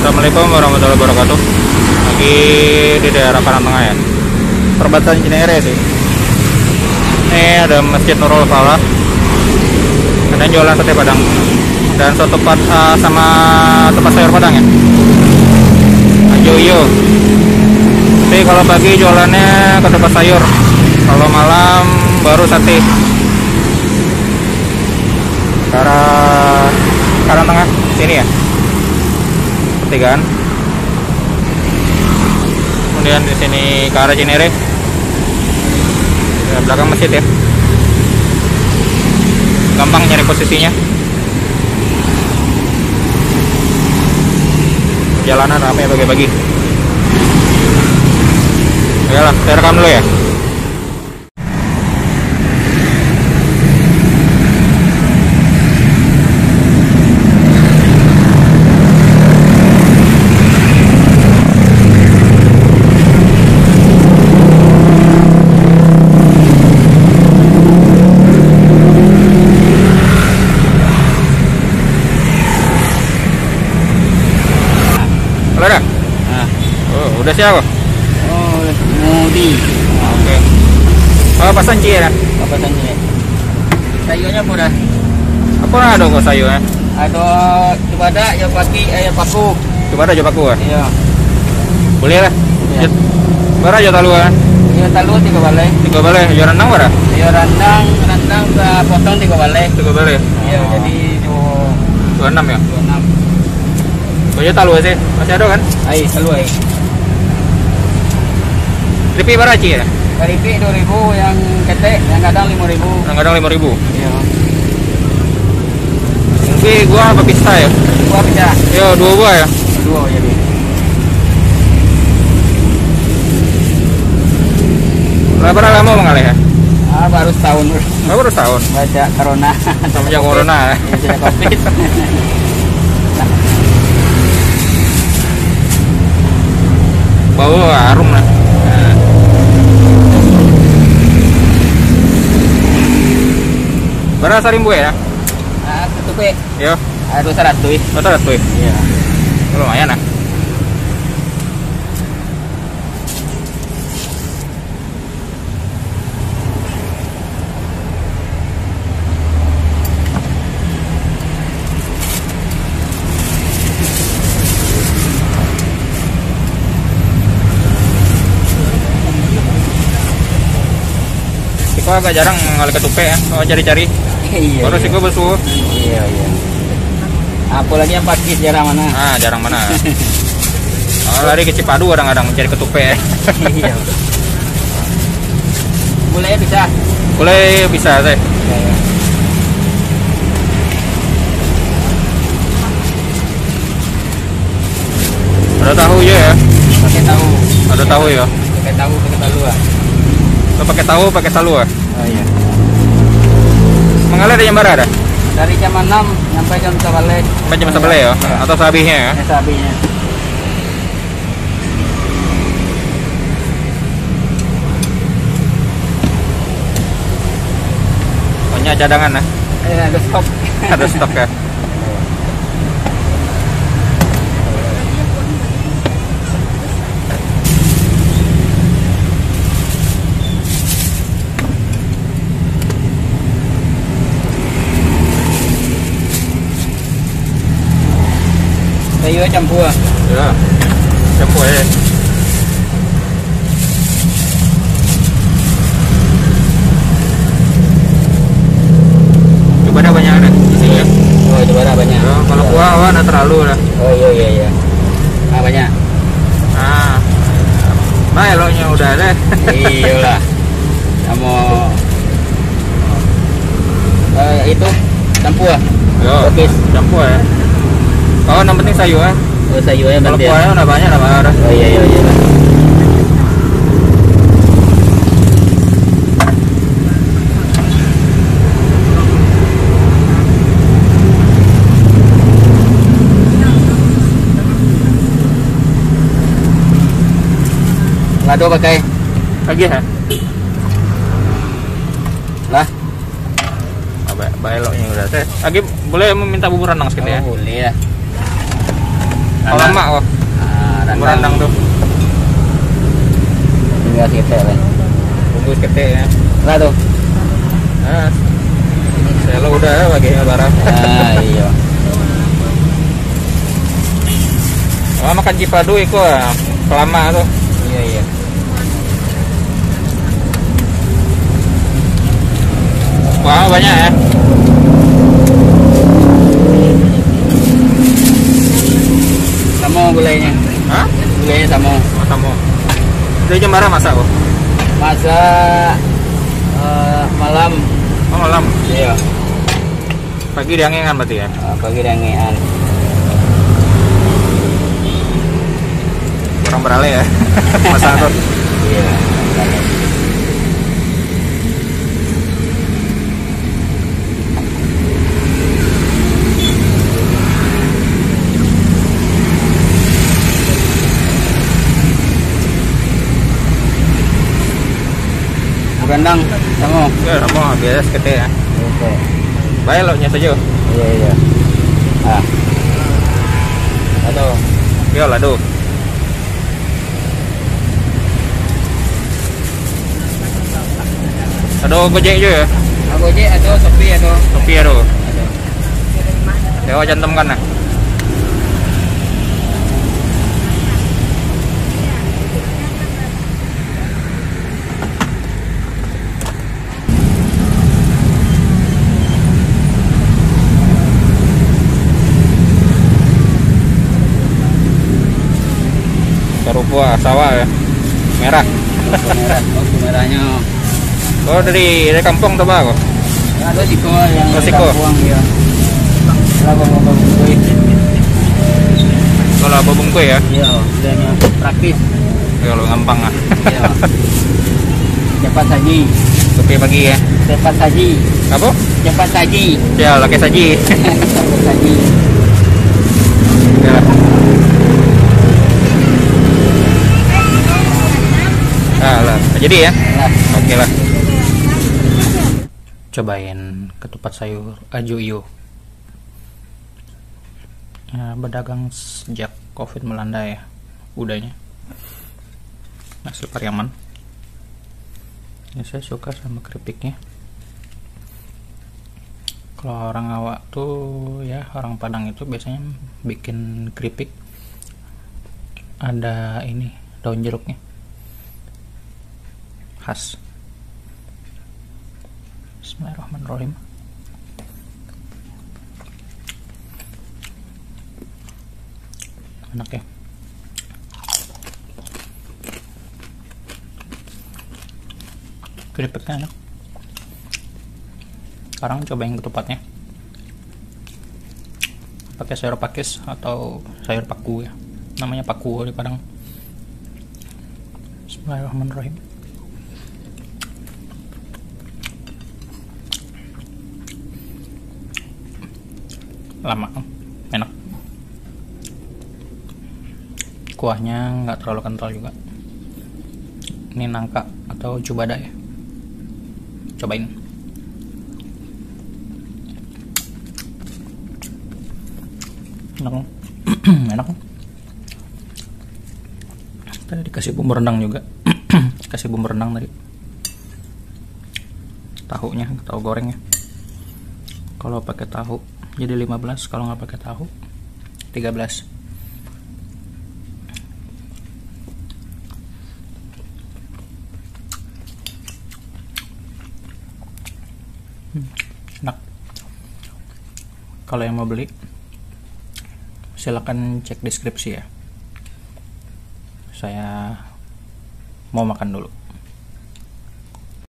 Assalamualaikum warahmatullahi wabarakatuh. Lagi di daerah Padang Tengah ya, perbatasan Cinere sih. Ini ada Masjid Nurul Falah, ada yang jualan sate Padang dan soto sama tempat sayur Padang ya, Ajo. Tapi kalau pagi jualannya ke tempat sayur, kalau malam baru sate. Karang Tengah sini ya, pertigaan. Kemudian di sini ke arah Cinere, ya, belakang masjid ya, gampang nyari posisinya. Jalanan ramai pagi-pagi. Yalah, saya rekam dulu ya. Halo dah. Nah. Oh, udah siap kok? Oh, Mudi. Oke. Oh, pasan cie dah. Apa tanya? Sayurnya apa dah? Apa ada kok sayurnya? Ada coba ada ya pagi ya paku. Coba ada coba kuah. Iya. Boleh lah. Iya. Bara aja talu kan? Ya talu 3 balai. 3 balai, ya rendang bara? Ya rendang potong 3 balai. 3 balai. Iya, jadi 26 ya? 26. Banyak talu sih. Masih ada kan? Ai, talu ai. Ripi bara cie ya? Karipi 2.000 yang ketek, yang kadang 5.000. Kadang-kadang 5.000. Iya. Tapi gua apa pista ya? Gua bisa. Ya, 2 buah ya. 2 jadi. Berapa lama mengalir ya? Ah, baru setahun. Baru tahun. Baca corona. Semenjak corona ya. Sejak Covid. Bau harum lah. Berapa sarimbu ya? Ah, tutup Yo, Aduh 100. betul tuh. Iya. Lumayan lah. Siko agak jarang ngalih ketupe ya, kalau cari-cari. Iya. Baru siko besuh. Iya. Apalagi yang pagi jarang mana? Ah, jarang mana. Oh, lari ke Cipadu kadang-kadang mencari ketupe. Iya. Mulai bisa. Boleh bisa teh. Iya. Ada tahu ya? Pakai tahu. Ada tahu ya? Pakai tahu, pakai tahu ah. Lo pakai tahu, pakai talu ya? Oh iya. Mengalir dari jam berapa ada? Dari jam 6 sampai jam 11. Sampai jam 11 ya? Iya. Atau sehabisnya ya? Ya, sabinya. Pokoknya cadangan lah. Ada stok. Ada stok ya. Sayur campur. Ya. Campur ya. Coba ada banyak ada di sini ya. Oh, itu ada banyak. Ya, kalau kuah ada terlalu lah. Oh iya. Ah, banyak. Ah. Nah, eloknya udah ada. Iyalah. Kamu itu campur. Yo, Habis. campur ya. Oh, yang penting sayur ya. Oh, sayurnya Kalau berarti. kuahnya udah banyak ada. Oh iya. Lado pakai Lagi ya? lah. Beloknya udah teh. Lagi boleh meminta bubur rendang sekali ya? Oh, boleh ya. Kalau lama kok. Rendang tuh. Tinggal ketek lah. Bungkus ketek ya. Lah tuh. Nah, saya lo udah bagian barang. Iya. Oh, makan cipadu itu lama tuh. Iya. Wah, banyak ya. Sama gulainya. Hah? Gulainya sama. Sama. Dari jam berapa masak kok? Masak malam. Oh, malam. Iya. Pagi diangengan berarti ya. Pagi dangean. Orang beralih ya. Masak tuh. Iya. Rendang sama. Ya, sama biasa ketek ya. Oke. Baik lo nya saja. Iya. Aduh. Ya lah tuh. Ada Gojek juga ya? Aku je atau Shopee atau Shopee ada. Dewa cantem kan nah. Rupa sawah ya. Merah. merah. Oh, merahnya. Oh, dari kampung tuh Pak kok. Ada siko yang Siko. kampung ya. Bawang kue. Kalau babung kue ya. Iya, udahnya praktis. Kalau gampang ah. Iya. Cepat saji. Kopi pagi ya. Cepat saji. Apa? Cepat saji. Ya, laki saji. Cepat saji. Ya. Ah, lah. Jadi ya. Lah. Oke lah. Cobain ketupat sayur ajuyo. Ya, berdagang sejak COVID melanda ya. Udahnya. Hasil Pariaman. Ya, saya suka sama keripiknya. Kalau orang awak tuh ya, orang Padang itu biasanya bikin keripik ada ini daun jeruknya. Khas. Bismillahirrahmanirrahim. Enak ya. Keripiknya enak. Sekarang cobain ketupatnya. Pakai sayur pakis atau sayur paku ya. Namanya paku di Padang. Bismillahirrahmanirrahim. Lama, enak. Kuahnya nggak terlalu kental juga. Ini nangka atau cubada ya. Cobain. Enak. Enak. Tadi dikasih bumbu rendang juga. Kasih bumbu rendang tadi. Tahunya, tahu gorengnya. Kalau pakai tahu jadi 15, kalau nggak pakai tahu 13. Enak. Kalau yang mau beli silakan cek deskripsi ya. Saya mau makan dulu.